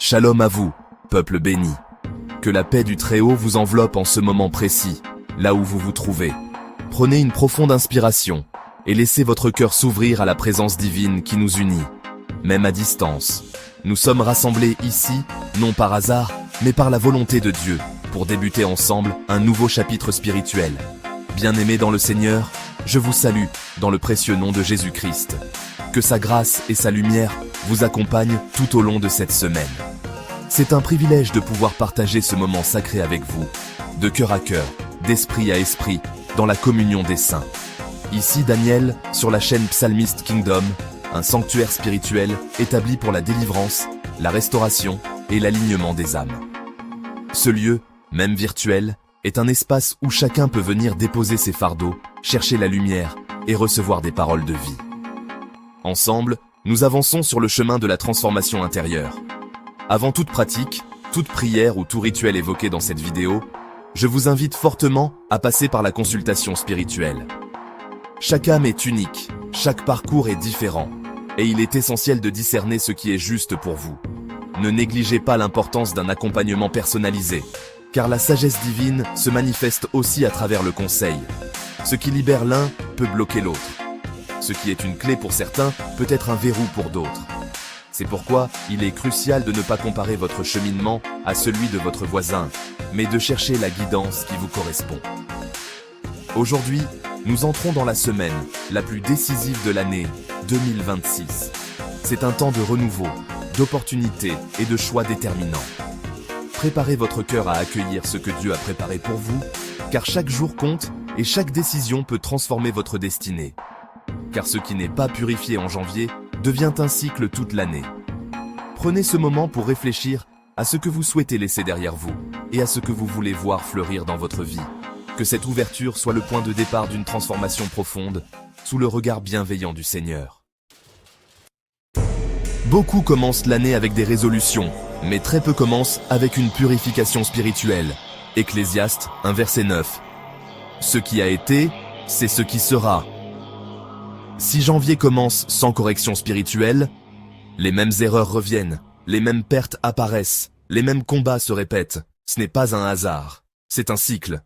Shalom à vous, peuple béni. Que la paix du Très-Haut vous enveloppe en ce moment précis, là où vous vous trouvez. Prenez une profonde inspiration et laissez votre cœur s'ouvrir à la présence divine qui nous unit. Même à distance, nous sommes rassemblés ici, non par hasard, mais par la volonté de Dieu, pour débuter ensemble un nouveau chapitre spirituel. Bien-aimés dans le Seigneur, je vous salue dans le précieux nom de Jésus-Christ. Que sa grâce et sa lumière vous accompagnent tout au long de cette semaine. C'est un privilège de pouvoir partager ce moment sacré avec vous, de cœur à cœur, d'esprit à esprit, dans la communion des saints. Ici Daniel, sur la chaîne Psalmist Kingdom, un sanctuaire spirituel établi pour la délivrance, la restauration et l'alignement des âmes. Ce lieu, même virtuel, est un espace où chacun peut venir déposer ses fardeaux, chercher la lumière et recevoir des paroles de vie. Ensemble, nous avançons sur le chemin de la transformation intérieure. Avant toute pratique, toute prière ou tout rituel évoqué dans cette vidéo, je vous invite fortement à passer par la consultation spirituelle. Chaque âme est unique, chaque parcours est différent, et il est essentiel de discerner ce qui est juste pour vous. Ne négligez pas l'importance d'un accompagnement personnalisé, car la sagesse divine se manifeste aussi à travers le conseil. Ce qui libère l'un peut bloquer l'autre. Ce qui est une clé pour certains peut être un verrou pour d'autres. C'est pourquoi il est crucial de ne pas comparer votre cheminement à celui de votre voisin, mais de chercher la guidance qui vous correspond. Aujourd'hui, nous entrons dans la semaine la plus décisive de l'année 2026. C'est un temps de renouveau, d'opportunités et de choix déterminants. Préparez votre cœur à accueillir ce que Dieu a préparé pour vous, car chaque jour compte et chaque décision peut transformer votre destinée. Car ce qui n'est pas purifié en janvier devient un cycle toute l'année. Prenez ce moment pour réfléchir à ce que vous souhaitez laisser derrière vous et à ce que vous voulez voir fleurir dans votre vie. Que cette ouverture soit le point de départ d'une transformation profonde sous le regard bienveillant du Seigneur. Beaucoup commencent l'année avec des résolutions, mais très peu commencent avec une purification spirituelle. Ecclésiaste 1 verset 9. Ce qui a été, c'est ce qui sera. Si janvier commence sans correction spirituelle, les mêmes erreurs reviennent, les mêmes pertes apparaissent, les mêmes combats se répètent. Ce n'est pas un hasard, c'est un cycle.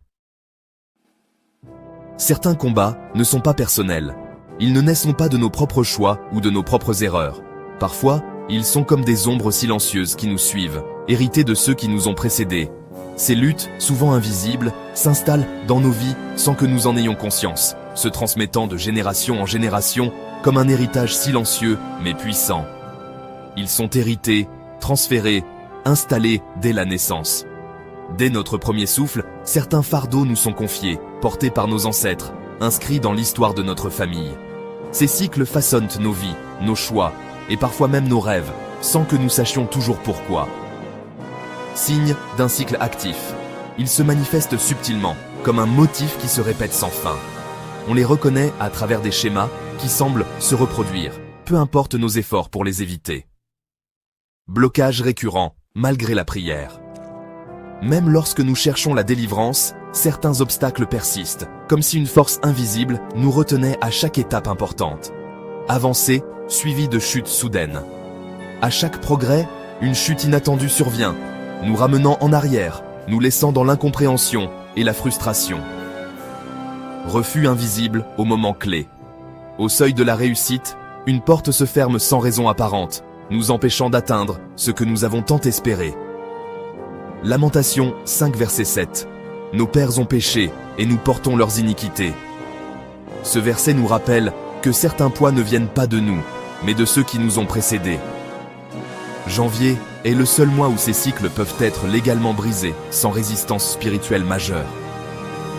Certains combats ne sont pas personnels. Ils ne naissent pas de nos propres choix ou de nos propres erreurs. Parfois, ils sont comme des ombres silencieuses qui nous suivent, héritées de ceux qui nous ont précédés. Ces luttes, souvent invisibles, s'installent dans nos vies sans que nous en ayons conscience, se transmettant de génération en génération comme un héritage silencieux mais puissant. Ils sont hérités, transférés, installés dès la naissance. Dès notre premier souffle, certains fardeaux nous sont confiés, portés par nos ancêtres, inscrits dans l'histoire de notre famille. Ces cycles façonnent nos vies, nos choix, et parfois même nos rêves, sans que nous sachions toujours pourquoi. Signe d'un cycle actif. Ils se manifestent subtilement, comme un motif qui se répète sans fin. On les reconnaît à travers des schémas qui semblent se reproduire, peu importe nos efforts pour les éviter. Blocage récurrent, malgré la prière. Même lorsque nous cherchons la délivrance, certains obstacles persistent, comme si une force invisible nous retenait à chaque étape importante. Avancée, suivie de chutes soudaines. À chaque progrès, une chute inattendue survient, nous ramenant en arrière, nous laissant dans l'incompréhension et la frustration. Refus invisible au moment clé. Au seuil de la réussite, une porte se ferme sans raison apparente, nous empêchant d'atteindre ce que nous avons tant espéré. Lamentation 5 verset 7. Nos pères ont péché et nous portons leurs iniquités. Ce verset nous rappelle que certains poids ne viennent pas de nous, mais de ceux qui nous ont précédés. Janvier est le seul mois où ces cycles peuvent être légalement brisés, sans résistance spirituelle majeure.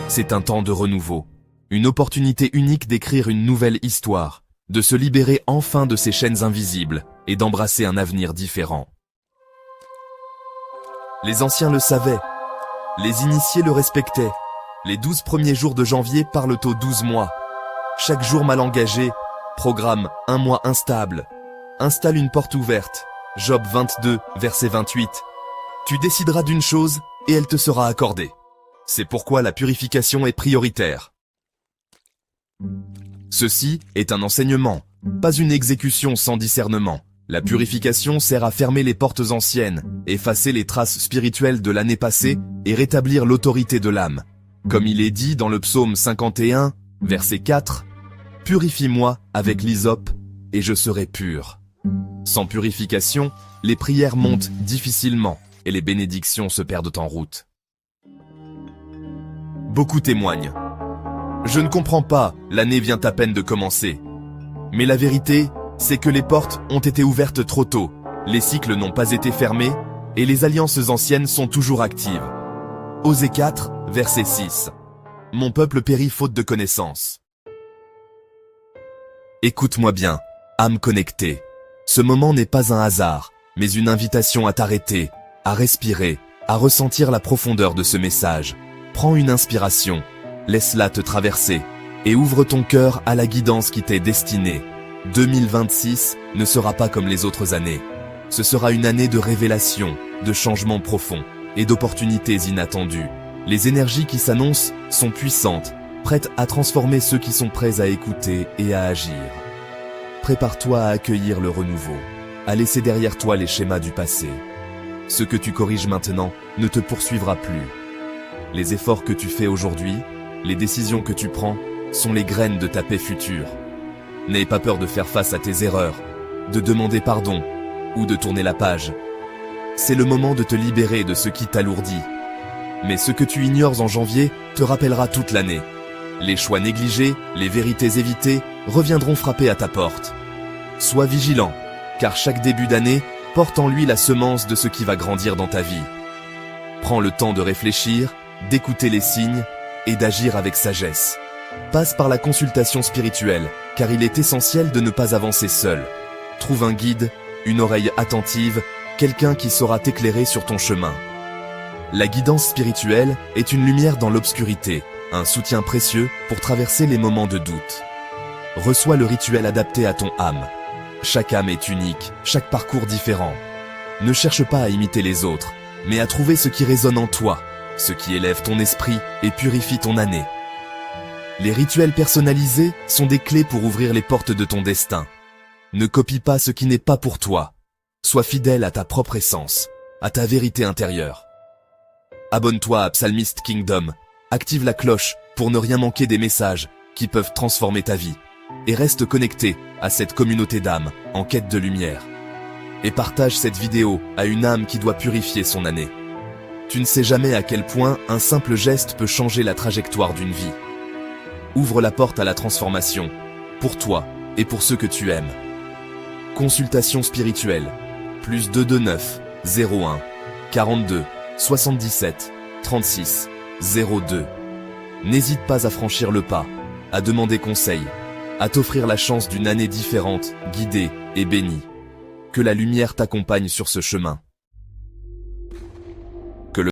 C'est un temps de renouveau, une opportunité unique d'écrire une nouvelle histoire, de se libérer enfin de ces chaînes invisibles et d'embrasser un avenir différent. Les anciens le savaient, les initiés le respectaient. Les 12 premiers jours de janvier parlent aux 12 mois. Chaque jour mal engagé, programme un mois instable. Installe une porte ouverte. Job 22, verset 28. Tu décideras d'une chose et elle te sera accordée. C'est pourquoi la purification est prioritaire. Ceci est un enseignement, pas une exécution sans discernement. La purification sert à fermer les portes anciennes, effacer les traces spirituelles de l'année passée et rétablir l'autorité de l'âme. Comme il est dit dans le psaume 51, verset 4, « Purifie-moi avec l'hysope, et je serai pur. » Sans purification, les prières montent difficilement et les bénédictions se perdent en route. Beaucoup témoignent. Je ne comprends pas, l'année vient à peine de commencer. Mais la vérité, c'est que les portes ont été ouvertes trop tôt, les cycles n'ont pas été fermés, et les alliances anciennes sont toujours actives. Osée 4, verset 6. Mon peuple périt faute de connaissance. Écoute-moi bien, âme connectée. Ce moment n'est pas un hasard, mais une invitation à t'arrêter, à respirer, à ressentir la profondeur de ce message. Prends une inspiration, laisse-la te traverser, et ouvre ton cœur à la guidance qui t'est destinée. 2026 ne sera pas comme les autres années. Ce sera une année de révélation, de changements profonds et d'opportunités inattendues. Les énergies qui s'annoncent sont puissantes, prêtes à transformer ceux qui sont prêts à écouter et à agir. Prépare-toi à accueillir le renouveau, à laisser derrière toi les schémas du passé. Ce que tu corriges maintenant ne te poursuivra plus. Les efforts que tu fais aujourd'hui, les décisions que tu prends, sont les graines de ta paix future. N'aie pas peur de faire face à tes erreurs, de demander pardon ou de tourner la page. C'est le moment de te libérer de ce qui t'alourdit. Mais ce que tu ignores en janvier te rappellera toute l'année. Les choix négligés, les vérités évitées reviendront frapper à ta porte. Sois vigilant, car chaque début d'année porte en lui la semence de ce qui va grandir dans ta vie. Prends le temps de réfléchir, d'écouter les signes et d'agir avec sagesse. Passe par la consultation spirituelle, car il est essentiel de ne pas avancer seul. Trouve un guide, une oreille attentive, quelqu'un qui saura t'éclairer sur ton chemin. La guidance spirituelle est une lumière dans l'obscurité, un soutien précieux pour traverser les moments de doute. Reçois le rituel adapté à ton âme. Chaque âme est unique, chaque parcours différent. Ne cherche pas à imiter les autres, mais à trouver ce qui résonne en toi, ce qui élève ton esprit et purifie ton année. Les rituels personnalisés sont des clés pour ouvrir les portes de ton destin. Ne copie pas ce qui n'est pas pour toi. Sois fidèle à ta propre essence, à ta vérité intérieure. Abonne-toi à Psalmist Kingdom, active la cloche pour ne rien manquer des messages qui peuvent transformer ta vie. Et reste connecté à cette communauté d'âmes en quête de lumière. Et partage cette vidéo à une âme qui doit purifier son année. Tu ne sais jamais à quel point un simple geste peut changer la trajectoire d'une vie. Ouvre la porte à la transformation, pour toi et pour ceux que tu aimes. Consultation spirituelle, +229 01 42 77 36 02. N'hésite pas à franchir le pas, à demander conseil, à t'offrir la chance d'une année différente, guidée et bénie. Que la lumière t'accompagne sur ce chemin.